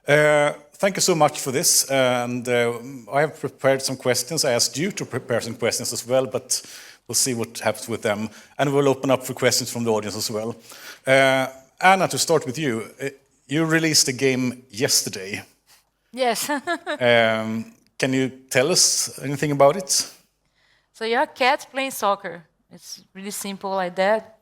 Thank you so much for this. And I have prepared some questions. I asked you to prepare some questions as well, but we'll see what happens with them. And we'll open up for questions from the audience as well. Anna, to start with you. You released a game yesterday. Yes. Can you tell us anything about it? So you're a cat playing soccer. It's really simple like that.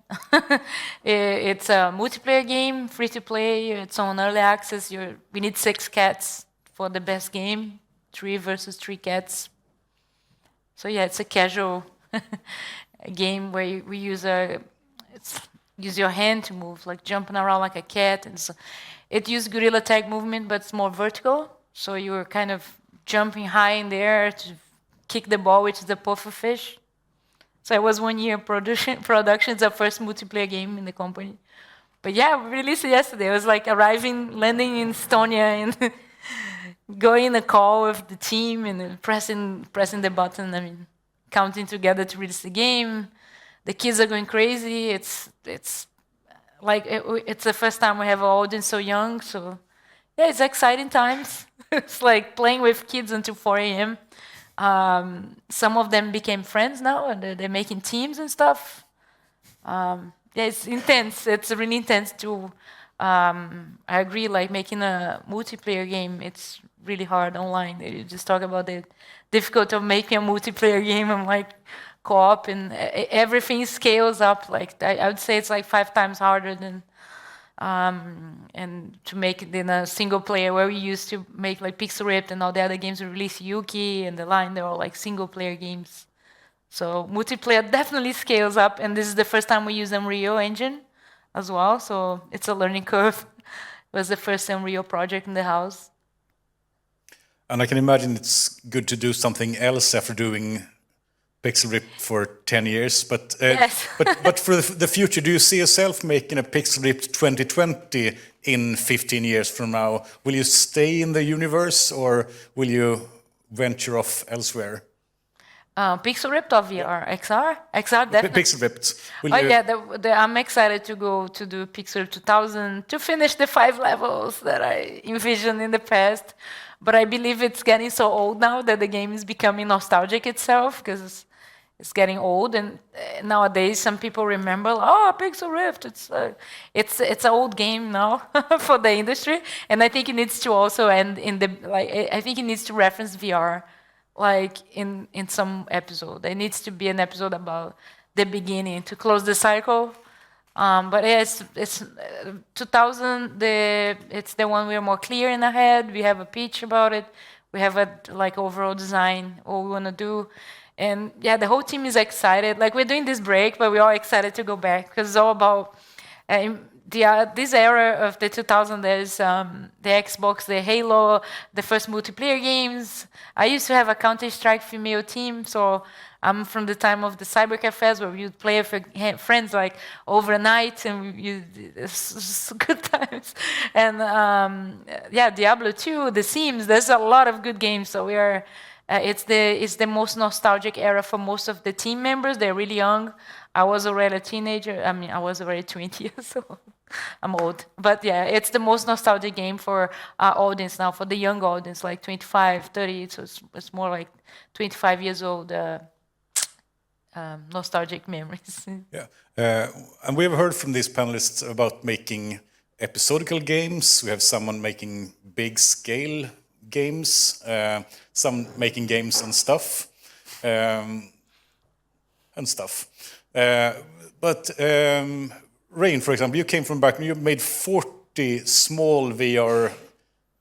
It's a multiplayer game, free to play. It's on early access. We need 6 cats for the best game, 3 versus 3 cats. So yeah, it's a casual game where we use your hand to move, like jumping around like a cat. And so it uses guerrilla tag movement, but it's more vertical. So you're kind of jumping high in the air to kick the ball, which is the puffer fish. So it was 1 year production. It's our first multiplayer game in the company. But yeah, we released it yesterday. It was like landing in Estonia and going in a call with the team and pressing the button. I mean, counting together to release the game. The kids are going crazy. It's the first time we have an audience so young. So yeah, it's exciting times. It's like playing with kids until 4 a.m. Some of them became friends now, and they're making teams and stuff. Yeah, it's intense. It's really intense to. I agree. Like making a multiplayer game, it's really hard online. You just talk about the difficulty of making a multiplayer game and like co-op, and everything scales up. Like I would say, it's like 5 times harder than. And to make it in a single player, where we used to make like Pixel Ripped and all the other games we released, Yuki and The Line, they're all like single player games. So multiplayer definitely scales up, and this is the first time we use Unreal Engine as well, so it's a learning curve. It was the first Unreal project in the house. And I can imagine it's good to do something else after doing Pixel Ripped for 10 years, but yes. but for the future, do you see yourself making a Pixel Ripped 2020 in 15 years from now? Will you stay in the universe, or will you venture off elsewhere? Pixel Ripped or VR? XR? XR, definitely. Pixel Ripped. I'm excited to go to do Pixel Ripped 2000 to finish the 5 levels that I envisioned in the past. But I believe it's getting so old now that the game is becoming nostalgic itself, because it's getting old, and nowadays some people remember, Pixel Rift. It's an old game now for the industry, and I think it needs to also end in the I think it needs to reference VR, like in some episode. There needs to be an episode about the beginning to close the cycle. But it's 2000. It's the one we're more clear in our head. We have a pitch about it. We have a overall design, what we want to do. And yeah, the whole team is excited. Like, we're doing this break, but we're all excited to go back, because it's all about this era of the 2000s. There's the Xbox, the Halo, the first multiplayer games. I used to have a Counter-Strike female team, so I'm from the time of the cyber cafes where you'd play with your friends like overnight, and it's good times. And yeah, Diablo 2, The Sims. There's a lot of good games. So we are. It's the most nostalgic era for most of the team members. They're really young. I was already a teenager. I mean, I was already 20 years old. I'm old. But yeah, it's the most nostalgic game for our audience now, for the young audience, like 25, 30. So it's more like 25 years old nostalgic memories. Yeah. And we have heard from these panelists about making episodical games. We have someone making big scale games, some making games and stuff. But Rain, for example, you came from back, you made 40 small VR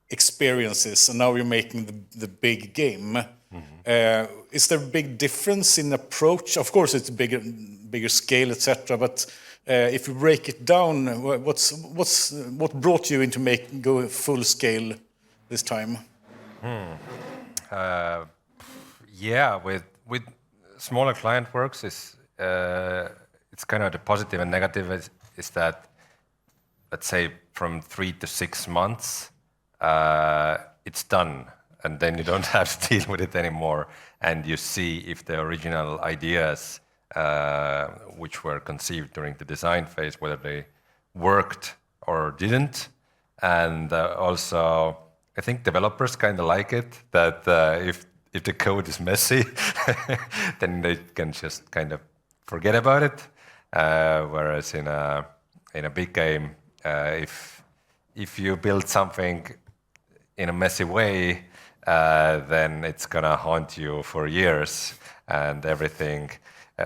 experiences, and now you're making the big game. Mm-hmm. Is there a big difference in approach? Of course, it's bigger scale, etc. But if you break it down, what brought you into go full scale this time? Yeah, with smaller client works, it's kind of the positive and negative is that, let's say, from 3 to 6 months, it's done, and then you don't have to deal with it anymore, and you see if the original ideas which were conceived during the design phase, whether they worked or didn't. And also I think developers kind of like it, that if the code is messy, then they can just kind of forget about it. Whereas in a big game, if you build something in a messy way, then it's gonna haunt you for years, and everything,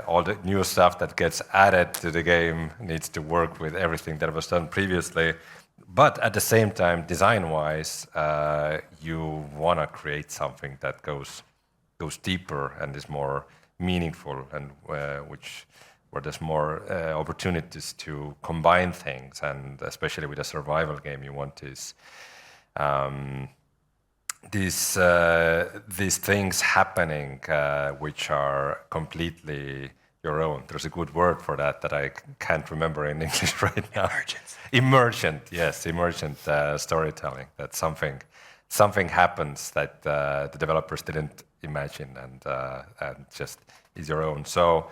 all the new stuff that gets added to the game needs to work with everything that was done previously. But at the same time, design-wise, you wanna create something that goes deeper and is more meaningful, and where there's more opportunities to combine things, and especially with a survival game, you want these things happening which are completely your own. There's a good word for that I can't remember in English right now. Emergent, yes, emergent storytelling. That something happens that the developers didn't imagine, and just is your own. So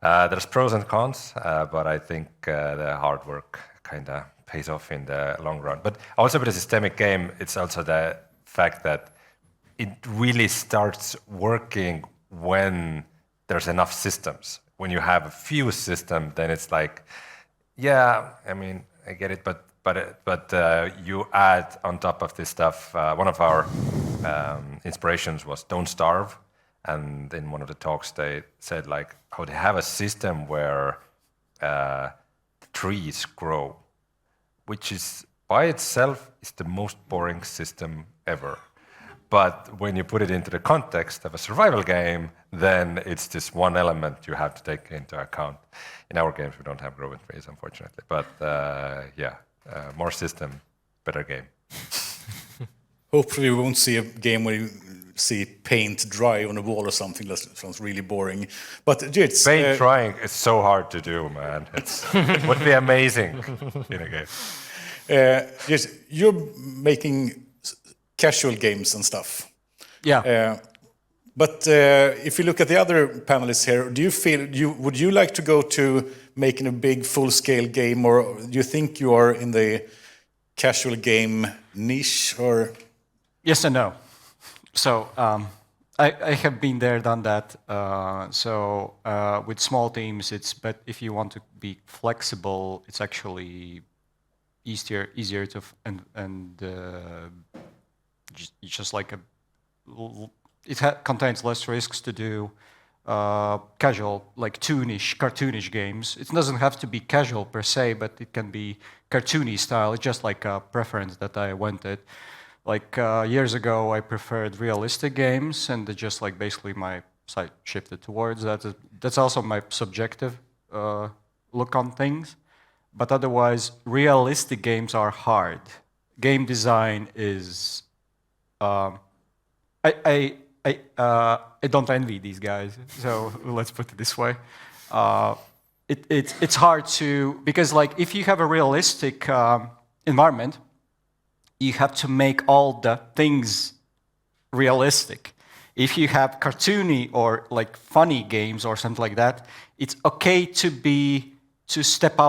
there's pros and cons, but I think the hard work kind of pays off in the long run. But also with a systemic game, it's also the fact that it really starts working when there's enough systems. When you have a few systems, then it's like, yeah, I mean, I get it, but you add on top of this stuff. One of our inspirations was Don't Starve, and in one of the talks they said like how they have a system where trees grow, which is by itself is the most boring system ever. But when you put it into the context of a survival game, then it's this one element you have to take into account. In our games, we don't have growing trees, unfortunately. But more system, better game. Hopefully we won't see a game where you see paint dry on a wall or something. That sounds really boring. But it's... Paint drying is so hard to do, man. It would be amazing in a game. Yes, you're making casual games and stuff. Yeah. But if you look at the other panelists here, do you feel would you like to go to making a big full-scale game, or do you think you are in the casual game niche, or? Yes and no. So I have been there, done that. With small teams, but if you want to be flexible, it's actually easier to just like it contains less risks to do casual, like cartoonish games. It doesn't have to be casual per se, but it can be cartoony style. It's just like a preference that I wanted. Like years ago, I preferred realistic games, and just like basically my side shifted towards that. That's also my subjective look on things. But otherwise, realistic games are hard. Game design is... I don't envy these guys, so let's put it this way. It's hard to... Because like if you have a realistic environment, you have to make all the things realistic. If you have cartoony or like funny games or something like that, it's okay to step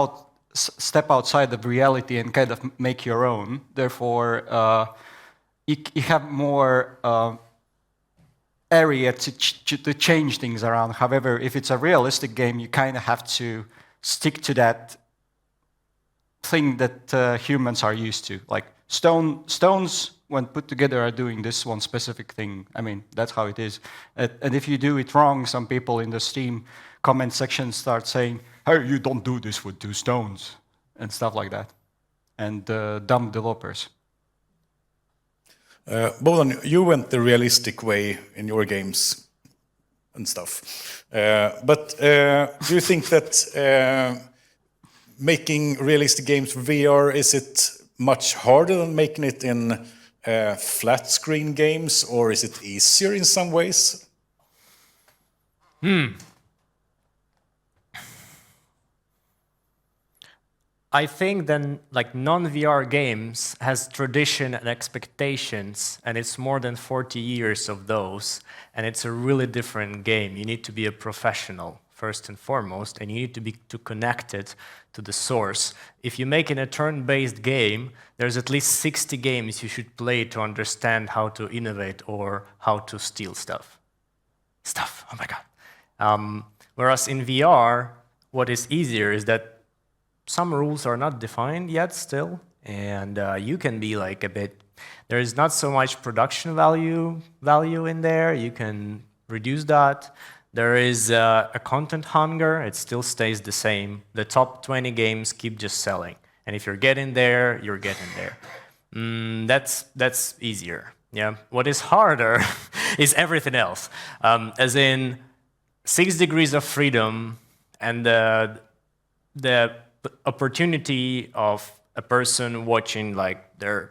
outside of reality and kind of make your own. Therefore, you have more area to change things around. However, if it's a realistic game, you kind of have to stick to that thing that humans are used to. Like stones, when put together, are doing this one specific thing. I mean, that's how it is. And if you do it wrong, some people in the Steam comment section start saying, "Hey, you don't do this with 2 stones," and stuff like that. And dumb developers. Bolan, you went the realistic way in your games and stuff. But do you think that making realistic games for VR, is it much harder than making it in flat screen games, or is it easier in some ways? I think then like non-VR games has tradition and expectations, and it's more than 40 years of those, and it's a really different game. You need to be a professional first and foremost, and you need to be connected to the source. If you make it a turn-based game, there's at least 60 games you should play to understand how to innovate or how to steal stuff. Oh my God. Whereas in VR, what is easier is that some rules are not defined yet still, and you can be like a bit, there is not so much production value in there, you can reduce that. There is a content hunger, it still stays the same. The top 20 games keep just selling. And if you're getting there, you're getting there. That's easier. Yeah. What is harder is everything else. As in 6 degrees of freedom and the opportunity of a person watching like they're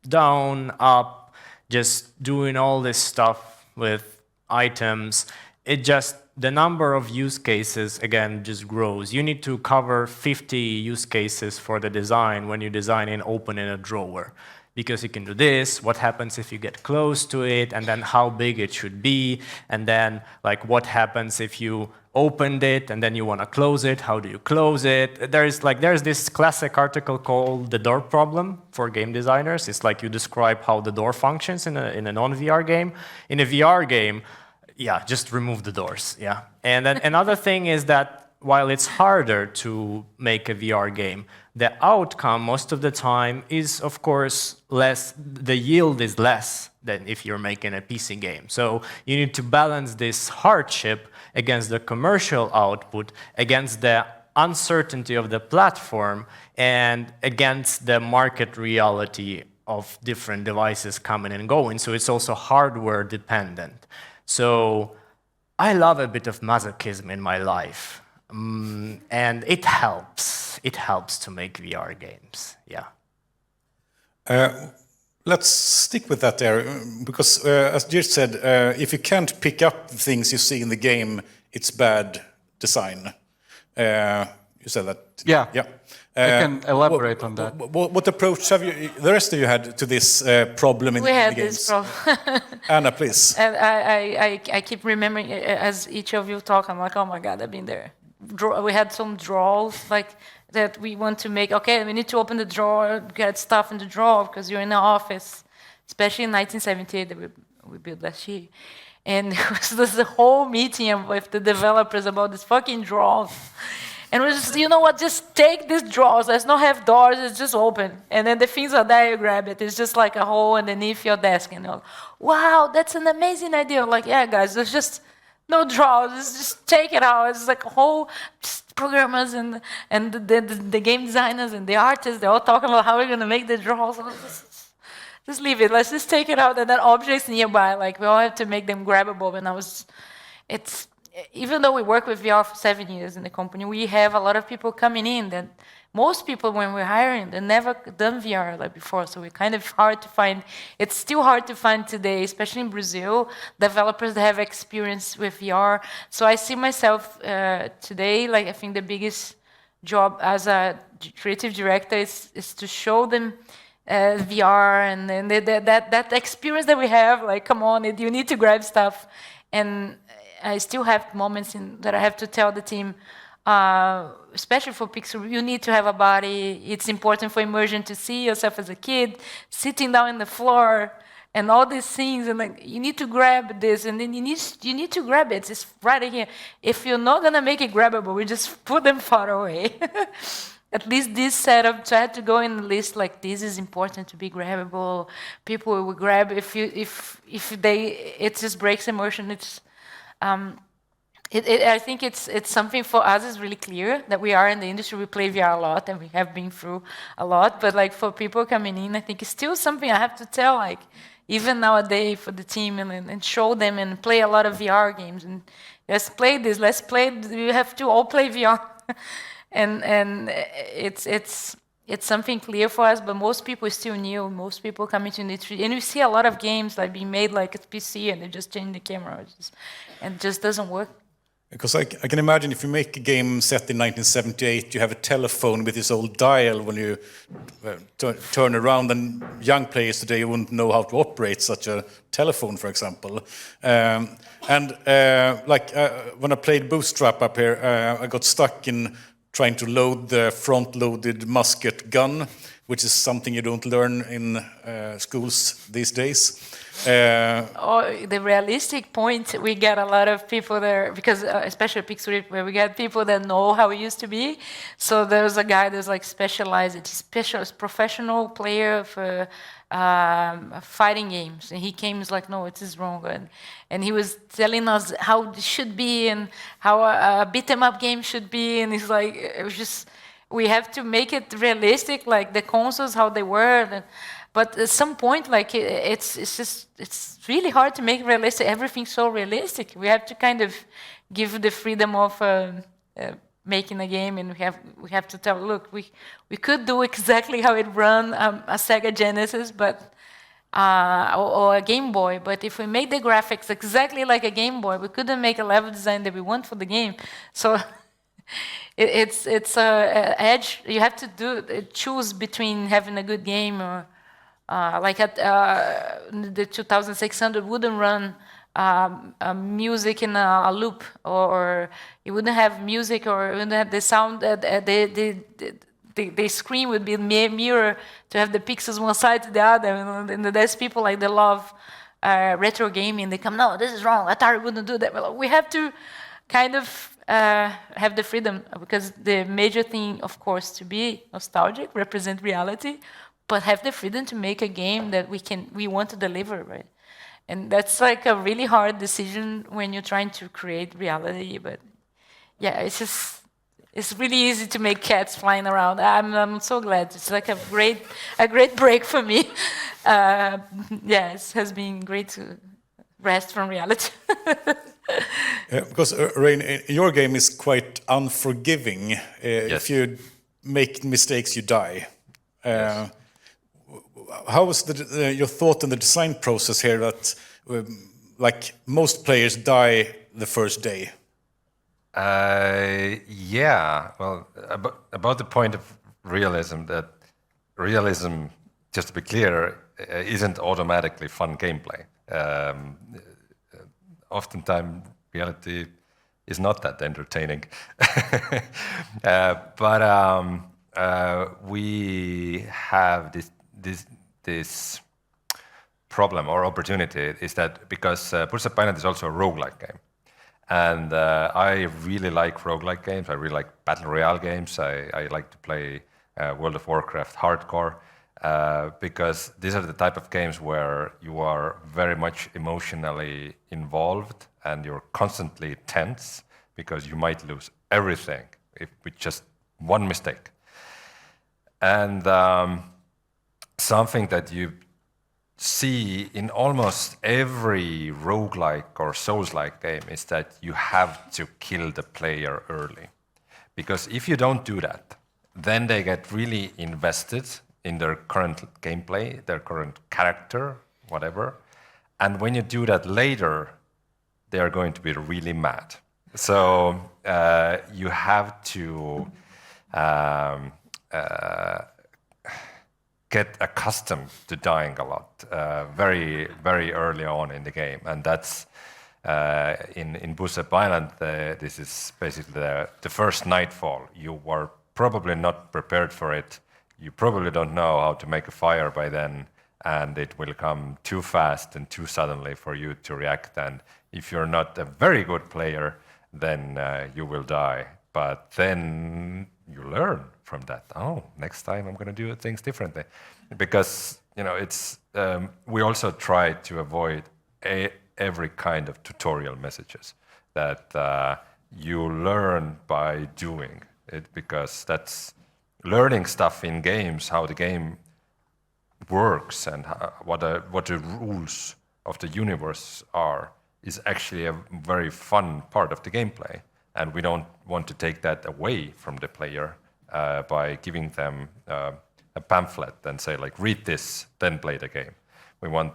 down, up, just doing all this stuff with items. The number of use cases, again, just grows. You need to cover 50 use cases for the design when you design and open in a drawer. Because you can do this, what happens if you get close to it, and then how big it should be, and then like what happens if you opened it and then you want to close it, how do you close it? There's this classic article called The Door Problem for game designers. It's like you describe how the door functions in a non-VR game. In a VR game, yeah, just remove the doors, yeah. And then another thing is that while it's harder to make a VR game, the outcome most of the time is, of course, less, the yield is less than if you're making a PC game. So you need to balance this hardship against the commercial output, against the uncertainty of the platform, and against the market reality of different devices coming and going. So it's also hardware dependent. So I love a bit of masochism in my life, and it helps. It helps to make VR games, yeah. Let's stick with that there, because as Geert said, if you can't pick up the things you see in the game, it's bad design. You said that? Yeah. Yeah. I can elaborate on that. What approach have you, the rest of you had to this problem in the games? We had this problem. Anna, please. And I keep remembering, as each of you talk, I'm like, oh my God, I've been there. We had some draws like that we want to make. Okay, we need to open the drawer, get stuff in the drawer because you're in the office, especially in 1978 that we built last year. And it was the whole meeting with the developers about this fucking drawers. And we just, you know what, just take these drawers. Let's not have doors, it's just open. And then the things are there, you grab it. It's just like a hole underneath your desk. And you're like, wow, that's an amazing idea. I'm like, yeah, guys, there's just no drawers. Just take it out. It's like a whole programmers and the game designers and the artists, they're all talking about how we're going to make the drawers. Just leave it. Let's just take it out. And then objects nearby, like we all have to make them grabbable. And even though we work with VR for 7 years in the company, we have a lot of people coming in that most people, when we're hiring, they've never done VR like before. So we're kind of hard to find. It's still hard to find today, especially in Brazil, developers that have experience with VR. So I see myself today, like I think the biggest job as a creative director is to show them VR and then that experience that we have, like, come on, you need to grab stuff. And I still have moments that I have to tell the team, especially for Pixel, you need to have a body. It's important for immersion to see yourself as a kid, sitting down on the floor, and all these things. And like, you need to grab this, and then you need to grab it. It's right here. If you're not gonna make it grabbable, we just put them far away. At least this setup, so I had to go in the list like this is important to be grabbable. People will grab if it just breaks immersion. It's I think it's something for us is really clear that we are in the industry. We play VR a lot and we have been through a lot. But like for people coming in, I think it's still something I have to tell. Like even nowadays for the team and show them and play a lot of VR games and let's play this. Let's play. We have to all play VR, and it's something clear for us. But most people are still new. Most people coming to the industry, and we see a lot of games like being made like a PC and they just change the camera. And it just doesn't work. Because I can imagine if you make a game set in 1978, you have a telephone with this old dial when you turn around, and young players today wouldn't know how to operate such a telephone, for example. When I played Bootstrap up here, I got stuck in trying to load the front-loaded musket gun, which is something you don't learn in schools these days. The realistic point, we get a lot of people there, because especially Pixel, where we get people that know how it used to be. So there's a guy that's like specialized, professional player for fighting games, and he came, he's like, no, it is wrong, and he was telling us how it should be and how a beat 'em up game should be, and he's like, it was just, we have to make it realistic, like the consoles, how they were. But at some point, like it's really hard to make realistic. Everything's so realistic. We have to kind of give the freedom of making a game, and we have to tell, look, we could do exactly how it run a Sega Genesis, but or a Game Boy. But if we make the graphics exactly like a Game Boy, we couldn't make a level design that we want for the game. So. It's edge. You have to choose between having a good game or like at the 2600 wouldn't run music in a loop, or it wouldn't have music, or it wouldn't have the sound. The screen would be a mirror to have the pixels one side to the other. And there's people like they love retro gaming. They come, no, this is wrong. Atari wouldn't do that. Well, we have to kind of have the freedom, because the major thing, of course, to be nostalgic, represent reality, but have the freedom to make a game that we want to deliver, right? And that's like a really hard decision when you're trying to create reality. But yeah, it's really easy to make cats flying around. I'm so glad. It's like a great break for me. Yeah, it has been great to rest from reality. Because Rain, your game is quite unforgiving. Yes. If you make mistakes, you die. Yes. How was your thought in the design process here that, like most players, die the first day? Yeah. Well, about the point of realism, that realism, just to be clear, isn't automatically fun gameplay. Oftentimes, reality is not that entertaining. But we have this problem or opportunity, is that because Pulse of Island is also a roguelike game. And I really like roguelike games. I really like battle royale games. I like to play World of Warcraft hardcore. Because these are the type of games where you are very much emotionally involved and you're constantly tense because you might lose everything with just one mistake. And something that you see in almost every roguelike or Souls-like game is that you have to kill the player early. Because if you don't do that, then they get really invested in their current gameplay, their current character, whatever. And when you do that later, they are going to be really mad. So you have to get accustomed to dying a lot very, very early on in the game. And that's in Busep Island, this is basically the first nightfall. You were probably not prepared for it. You probably don't know how to make a fire by then, and it will come too fast and too suddenly for you to react. And if you're not a very good player, then you will die. But then you learn from that. Oh, next time I'm going to do things differently. Because, you know, it's we also try to avoid every kind of tutorial messages, that you learn by doing it, because that's learning stuff in games, how the game works and what the rules of the universe are, is actually a very fun part of the gameplay. And we don't want to take that away from the player by giving them a pamphlet and say, like, read this, then play the game. We want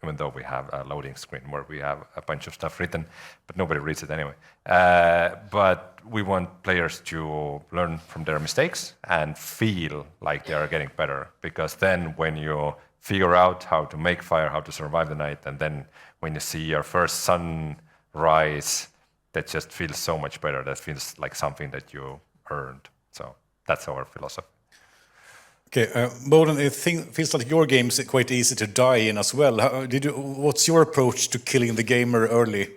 even though we have a loading screen where we have a bunch of stuff written, but nobody reads it anyway. But we want players to learn from their mistakes and feel like they are getting better, because then when you figure out how to make fire, how to survive the night, and then when you see your first sun rise, that just feels so much better. That feels like something that you earned. So that's our philosophy. Okay, Boden, it feels like your games are quite easy to die in as well. What's your approach to killing the gamer early?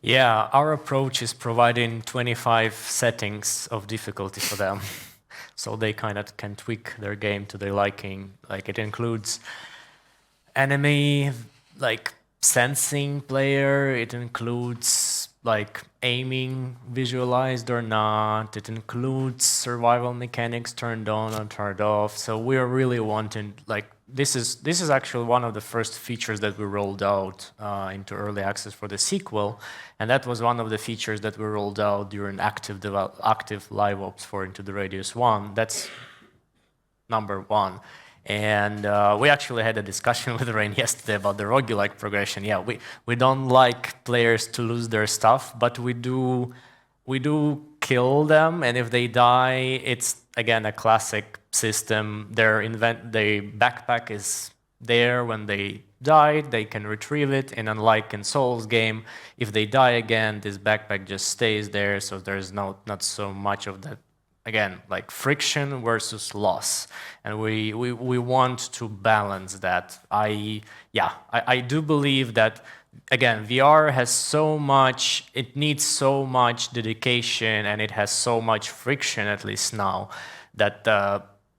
Yeah, our approach is providing 25 settings of difficulty for them. So they kind of can tweak their game to their liking. Like it includes enemy, like sensing player, it includes like aiming visualized or not, it includes survival mechanics turned on or turned off. So we are really wanting, like, this is actually one of the first features that we rolled out into early access for the sequel, and that was one of the features that we rolled out during active live ops for Into the Radius 1. That's number one. And we actually had a discussion with Rain yesterday about the roguelike progression. Yeah, we don't like players to lose their stuff, but we do kill them, and if they die, it's again a classic system. Their backpack is there when they died, they can retrieve it, and unlike in Souls game, if they die again, this backpack just stays there, so there's not so much of that. Again, like friction versus loss, and we want to balance that. I do believe that, again, VR has so much, it needs so much dedication, and it has so much friction, at least now, that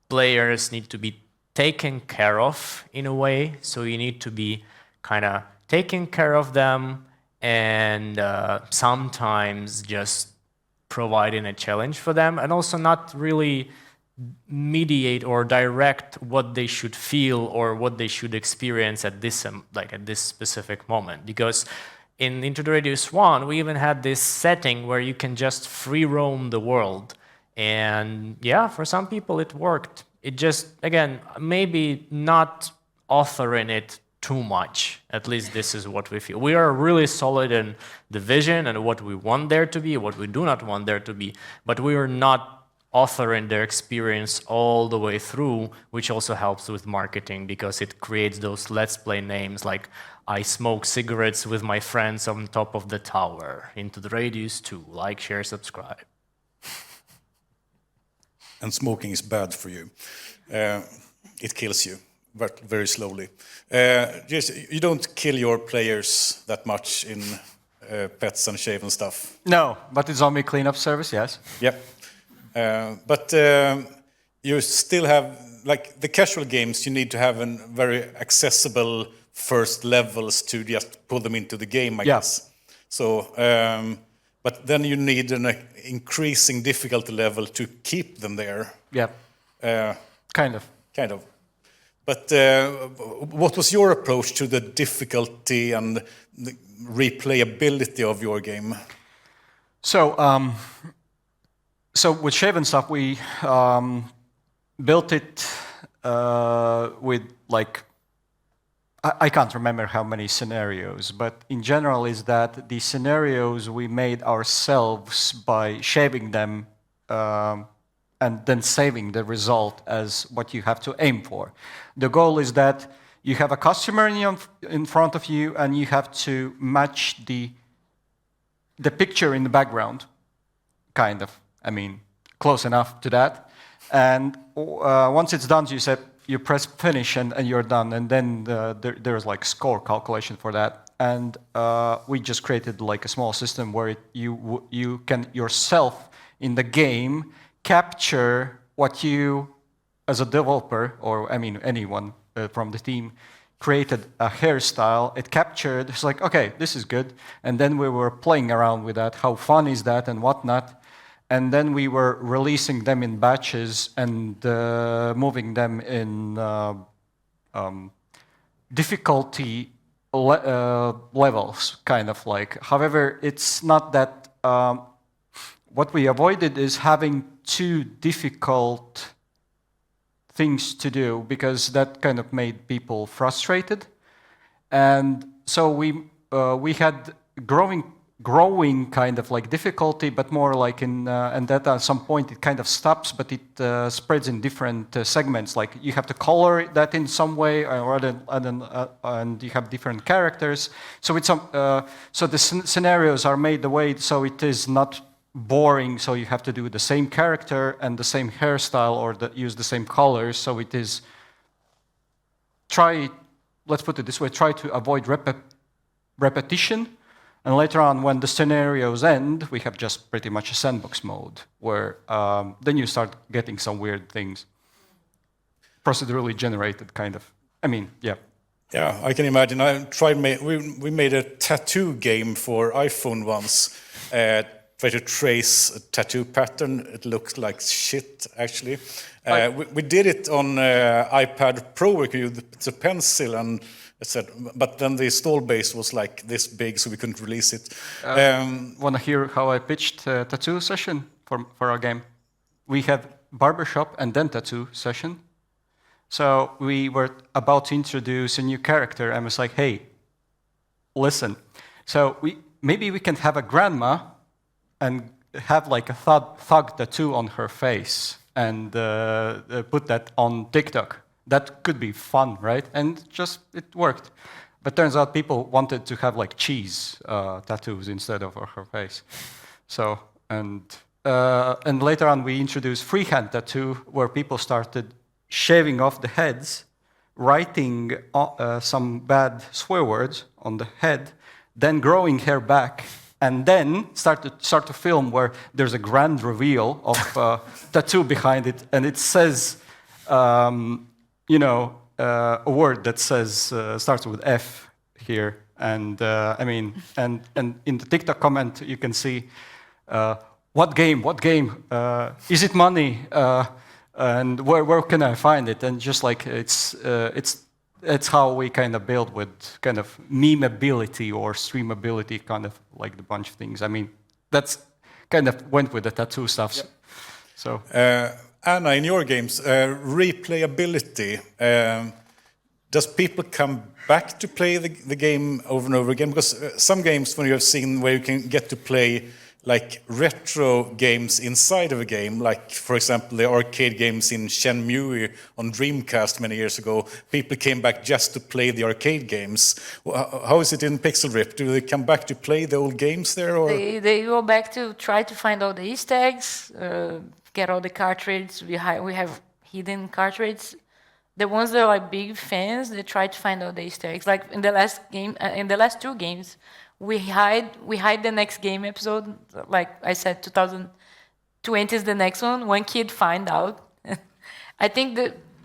players need to be taken care of in a way. So you need to be kind of taking care of them, and sometimes just providing a challenge for them, and also not really mediate or direct what they should feel or what they should experience at this at this specific moment. Because in Into the Radius 1, we even had this setting where you can just free roam the world, and yeah, for some people it worked. It just, again, maybe not authoring it too much. At least this is what we feel. We are really solid in the vision and what we want there to be, what we do not want there to be, but we are not authoring their experience all the way through, which also helps with marketing, because it creates those Let's Play names like I smoke cigarettes with my friends on top of the tower, Into the Radius 2, like, share, subscribe. And smoking is bad for you. It kills you. But very slowly. You don't kill your players that much in Pets and Shave and stuff. No, but it's zombie cleanup service, yes. Yep. But you still have, like the casual games, you need to have a very accessible first levels to just pull them into the game, I guess. So, but then you need an increasing difficulty level to keep them there. Yeah. Kind of. Kind of. But what was your approach to the difficulty and the replayability of your game? So, with Shave and stuff, we built it with like, I can't remember how many scenarios, but in general is that the scenarios we made ourselves by shaving them and then saving the result as what you have to aim for. The goal is that you have a customer in front of you, and you have to match the picture in the background, kind of. I mean, close enough to that. And once it's done, you press finish, and you're done. And then there's like score calculation for that. And we just created like a small system where you can yourself in the game capture what you, as a developer, or I mean anyone from the team, created a hairstyle. It captured, it's like, okay, this is good. And then we were playing around with that, how fun is that and whatnot. And then we were releasing them in batches and moving them in difficulty levels, kind of like. However, it's not that, what we avoided is having too difficult things to do, because that kind of made people frustrated. And so we had growing kind of like difficulty, but more like and that at some point it kind of stops, but it spreads in different segments. Like you have to color that in some way, and you have different characters. So it's so the scenarios are made the way so it is not boring. So you have to do the same character and the same hairstyle, or use the same colors. So it is let's put it this way: try to avoid repetition. And later on, when the scenarios end, we have just pretty much a sandbox mode, where then you start getting some weird things. Procedurally generated, kind of. I mean, yeah. Yeah, I can imagine. I tried. We made a tattoo game for iPhone once. Try to trace a tattoo pattern. It looks like shit, actually. We did it on iPad Pro. We could use the pencil and. But then the install base was like this big, so we couldn't release it. Want to hear how I pitched a tattoo session for our game? We had barbershop and then tattoo session. So we were about to introduce a new character, and I was like, hey, listen. So maybe we can have a grandma and have like a thug tattoo on her face and put that on TikTok. That could be fun, right? And it worked. But turns out people wanted to have like cheese tattoos instead of her face. So, and later on we introduced freehand tattoo, where people started shaving off the heads, writing some bad swear words on the head, then growing hair back, and then start to film where there's a grand reveal of tattoo behind it, and it says, a word that says starts with F here, and I mean, and in the TikTok comment you can see, what game? Is it money? And where can I find it? And just like it's how we kind of build with kind of memeability or streamability, kind of like the bunch of things. I mean, that's kind of went with the tattoo stuff. Yep. So. Anna, in your games, replayability, does people come back to play the game over and over again? Because some games, when you have seen where you can get to play like retro games inside of a game, like, for example, the arcade games in Shenmue on Dreamcast many years ago, people came back just to play the arcade games. How is it in Pixel Rip? Do they come back to play the old games there? Or? They go back to try to find all the Easter eggs, get all the cartridges. We have hidden cartridges. The ones that are like big fans, they try to find all the Easter eggs. Like in the last game, in the last two games, we hide the next game episode. Like I said, 2020 is the next one. One kid find out. I think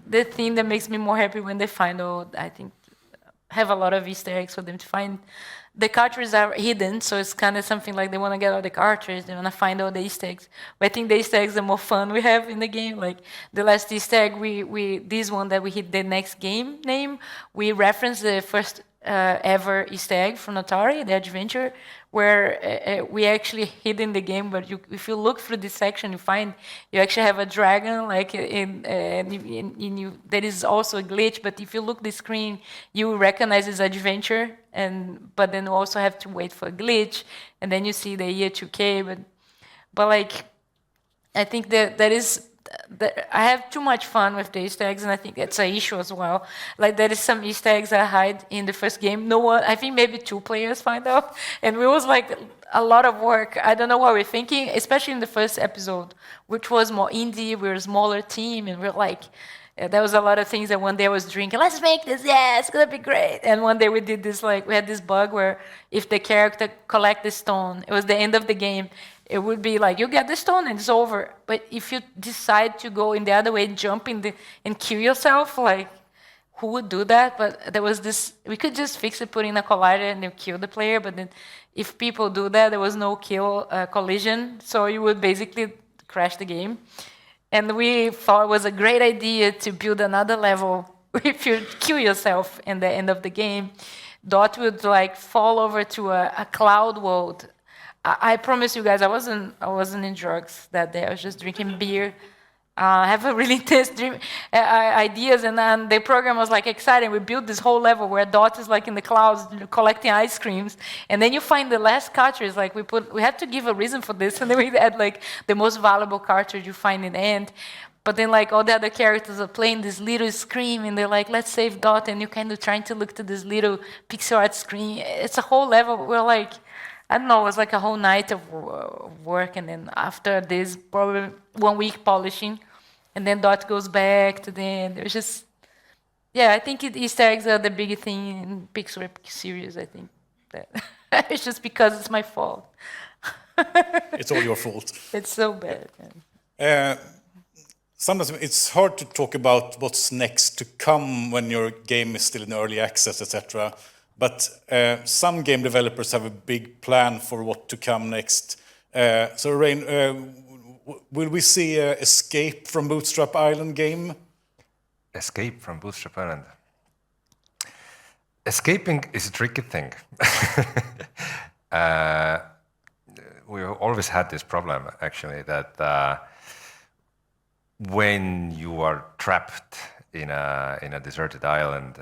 the thing that makes me more happy when they find out, I think, have a lot of Easter eggs for them to find. The cartridges are hidden, so it's kind of something like they want to get all the cartridges, they want to find all the Easter eggs. But I think the Easter eggs are more fun we have in the game. Like the last Easter egg, this one that we hit the next game name, we reference the first ever Easter egg from Atari, the Adventure, where we actually hid in the game. But if you look through this section, you actually have a dragon. Like there is also a glitch. But if you look the screen, you recognize it's Adventure, but then you also have to wait for a glitch, and then you see the year 2K. But like, I think that I have too much fun with the Easter eggs, and I think that's an issue as well. Like there is some Easter eggs I hide in the first game. No one, I think maybe 2 players find out, and it was like a lot of work. I don't know what we're thinking, especially in the first episode, which was more indie. We're a smaller team, and we're like, there was a lot of things that one day I was drinking. Let's make this, yeah, it's gonna be great. And one day we did this, like we had this bug where if the character collect the stone, it was the end of the game. It would be like, you get the stone and it's over. But if you decide to go in the other way, jump and kill yourself, like, who would do that? But there was this, we could just fix it, put in a collider and then kill the player. But then if people do that, there was no collision. So you would basically crash the game. And we thought it was a great idea to build another level. If you kill yourself in the end of the game, Dot would like fall over to a cloud world. I promise you guys, I wasn't in drugs that day. I was just drinking beer have a really intense dream ideas, and then the program was like exciting. We built this whole level where Dot is like in the clouds collecting ice creams, and then you find the last cartridge. Like we had to give a reason for this, and then we had like the most valuable cartridge you find in the end. But then like all the other characters are playing this little screen, and they're like, let's save Dot, and you're kind of trying to look to this little pixel art screen. It's a whole level. We're like, I don't know, it was like a whole night of work, and then after this, probably 1 week polishing, and then Dot goes back to the end. It was just, yeah, I think Easter eggs are the big thing in Pixel Epic series, I think. It's just because it's my fault. It's all your fault. It's so bad. Man. Sometimes it's hard to talk about what's next to come when your game is still in early access, etc. But some game developers have a big plan for what to come next. So, Rain, will we see Escape from Bootstrap Island game? Escape from Bootstrap Island. Escaping is a tricky thing. We always had this problem, actually, that when you are trapped in a deserted island,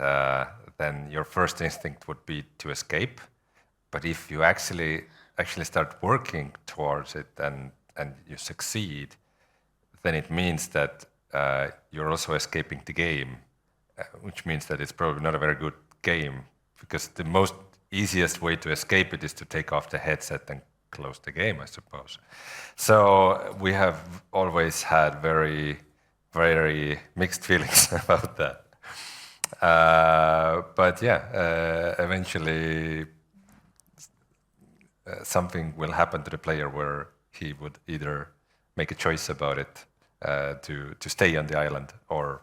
then your first instinct would be to escape. But if you actually start working towards it and you succeed, then it means that you're also escaping the game, which means that it's probably not a very good game, because the most easiest way to escape it is to take off the headset and close the game, I suppose. So we have always had very, very mixed feelings about that. But yeah, eventually something will happen to the player where he would either make a choice about it to stay on the island or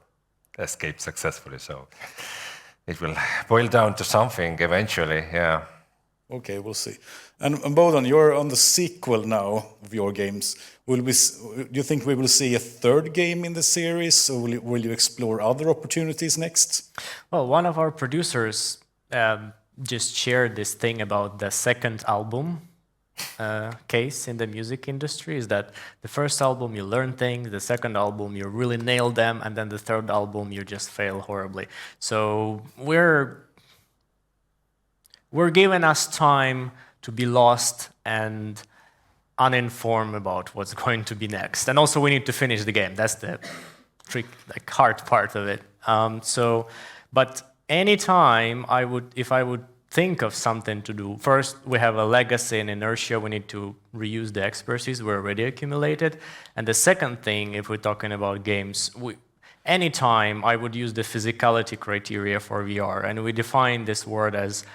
escape successfully. So it will boil down to something eventually, yeah. Okay, we'll see. And Bodan, you're on the sequel now of your games. Do you think we will see a third game in the series, or will you explore other opportunities next? Well, one of our producers just shared this thing about the second album case in the music industry, is that the first album you learn things, the second album you really nail them, and then the third album you just fail horribly. So we're giving us time to be lost and uninformed about what's going to be next. And also we need to finish the game. That's the hard part of it. But anytime if I would think of something to do, first we have a legacy and inertia, we need to reuse the expertise we already accumulated. And the second thing, if we're talking about games, anytime I would use the physicality criteria for VR, and we define this word as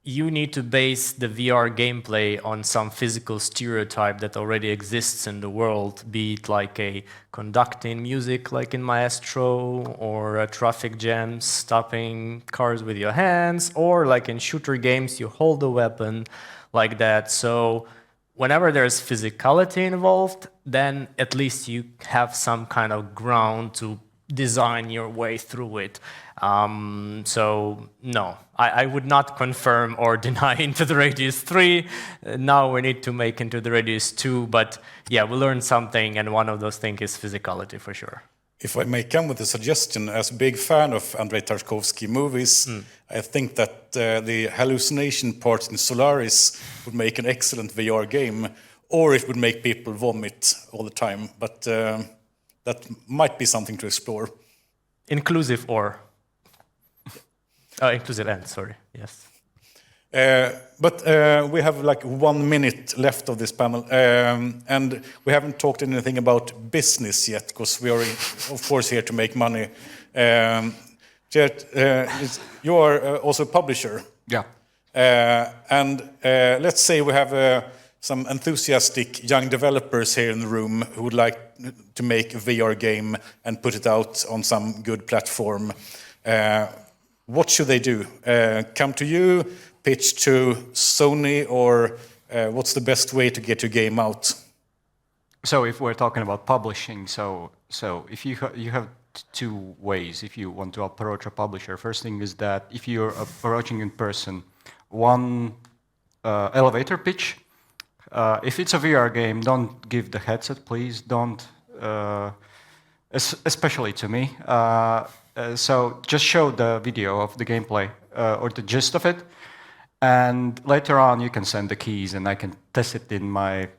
you need to base the VR gameplay on some physical stereotype that already exists in the world, be it like a conducting music like in Maestro, or a traffic jam, stopping cars with your hands, or like in shooter games, you hold a weapon like that. So whenever there's physicality involved, then at least you have some kind of ground to design your way through it. So no, I would not confirm or deny Into the Radius 3. Now we need to make Into the Radius 2, but yeah, we learned something, and one of those things is physicality for sure. If I may come with a suggestion, as a big fan of Andrei Tarkovsky movies, I think that the hallucination parts in Solaris would make an excellent VR game, or it would make people vomit all the time, but that might be something to explore. Inclusive or? Inclusive and, sorry, yes. But we have like 1 minute left of this panel, and we haven't talked anything about business yet, because we are, of course, here to make money. Gert, you are also a publisher. Yeah. And let's say we have some enthusiastic young developers here in the room who would like to make a VR game and put it out on some good platform. What should they do? Come to you, pitch to Sony, or what's the best way to get your game out? So if we're talking about publishing, so if you have two ways if you want to approach a publisher. First thing is that if you're approaching in person, one elevator pitch. If it's a VR game, don't give the headset, please. Don't especially to me. So just show the video of the gameplay or the gist of it, and later on you can send the keys and I can test it in my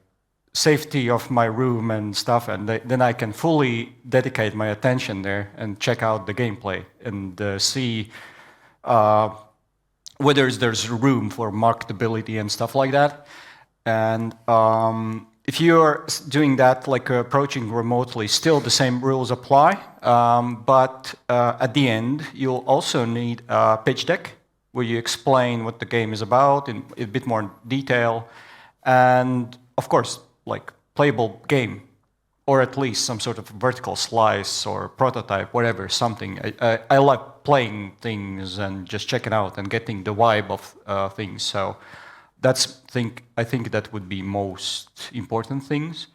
safety of my room and stuff, and then I can fully dedicate my attention there and check out the gameplay and see whether there's room for marketability and stuff like that. And if you're doing that, like approaching remotely, still the same rules apply, but at the end you'll also need a pitch deck where you explain what the game is about in a bit more detail, and of course like playable game, or at least some sort of vertical slice or prototype, whatever, something. I like playing things and just checking out and getting the vibe of things. So that's I think that would be most important things.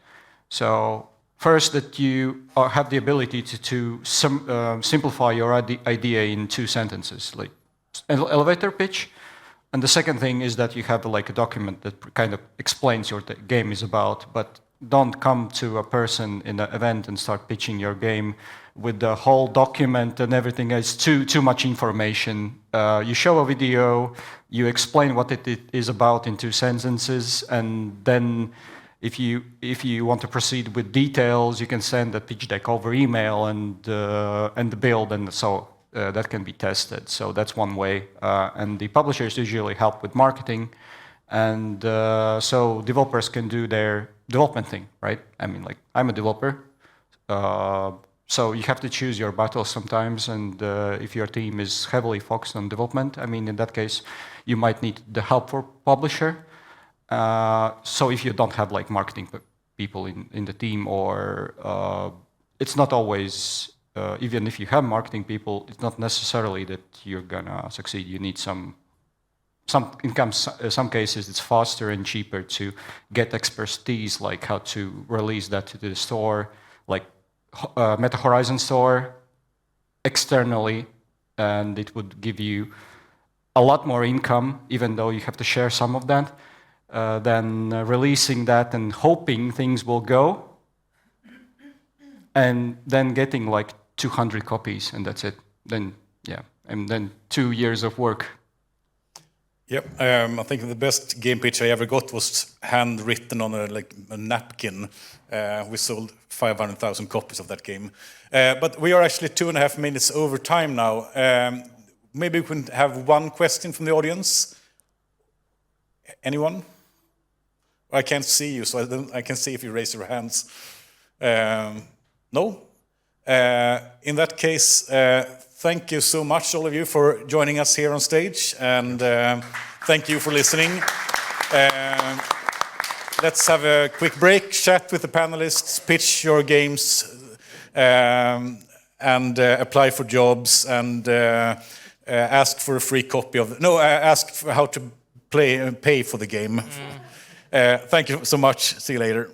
So first, that you have the ability to simplify your idea in 2 sentences, like elevator pitch. And the second thing is that you have like a document that kind of explains what the game is about, but don't come to a person in an event and start pitching your game with the whole document and everything. It's too much information. You show a video, you explain what it is about in 2 sentences, and then if you want to proceed with details, you can send a pitch deck over email and the build, and so that can be tested. So that's one way. And the publishers usually help with marketing, and so developers can do their development thing, right? I mean, like, I'm a developer, so you have to choose your battles sometimes, and if your team is heavily focused on development, I mean, in that case, you might need the help for publisher. So if you don't have like marketing people in the team, or it's not always, even if you have marketing people, it's not necessarily that you're gonna succeed. You need some cases it's faster and cheaper to get expertise, like how to release that to the store, like Meta Horizon store externally, and it would give you a lot more income, even though you have to share some of that, than releasing that and hoping things will go, and then getting like 200 copies, and that's it. Then, yeah, and then 2 years of work. Yep, I think the best game pitch I ever got was handwritten on a napkin. We sold 500,000 copies of that game. But we are actually 2.5 minutes over time now. Maybe we can have one question from the audience. Anyone? I can't see you, so I can see if you raise your hands. No? In that case, thank you so much, all of you, for joining us here on stage, and thank you for listening. Let's have a quick break, chat with the panelists, pitch your games, and apply for jobs, and ask for a free copy of... ask for how to pay for the game. Thank you so much. See you later.